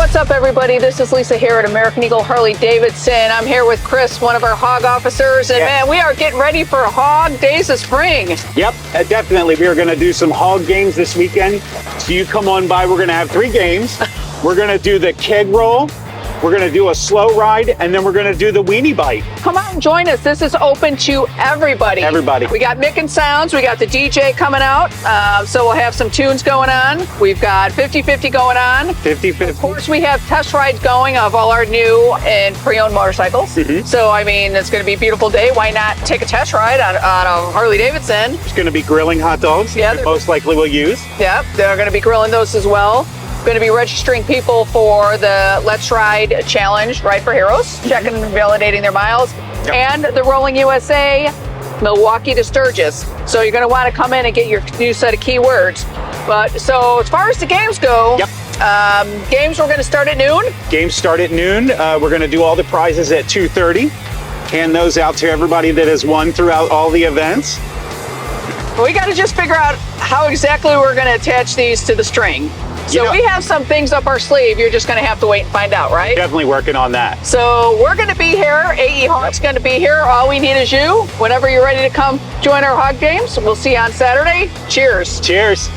What's up, everybody? This is Lisa here at American Eagle Harley-Davidson. I'm here with Chris, one of our HOG officers, and man, we are getting ready for HOG Days of Spring. Yep, definitely. We are going to do some HOG games this weekend. So you come on by. We're going to have 3 games. We're going to do the Keg Roll. We're going to do a slow ride, and then we're going to do the Weenie Bite. Come out and join us. This is open to everybody. Everybody. We got Mick and Sounds. We got the DJ coming out. So we'll have some tunes going on. We've got 50-50 going on. 50-50. Of course, we have test rides going of all our new and pre-owned motorcycles. So, I mean, it's going to be a beautiful day. Why not take a test ride on a Harley-Davidson? There's going to be grilling hot dogs. Yeah, that most likely we'll use. Yep, they're going to be grilling those as well. Going to be registering people for the Let's Ride Challenge, Ride for Heroes, checking and validating their miles, and the Rolling USA, Milwaukee to Sturgis. So you're going to want to come in and get your new set of keywords. But so as far as the games go, games we're going to start at noon. Games start at noon. We're going to do all the prizes at 2:30. Hand those out to everybody that has won throughout all the events. We got to just figure out how exactly we're going to attach these to the string. So we have some things up our sleeve. You're just going to have to wait and find out, right? Definitely working on that. So we're going to be here. AEHOG's going to be here. All we need is you. Whenever you're ready to come join our HOG games, we'll see you on Saturday. Cheers. Cheers.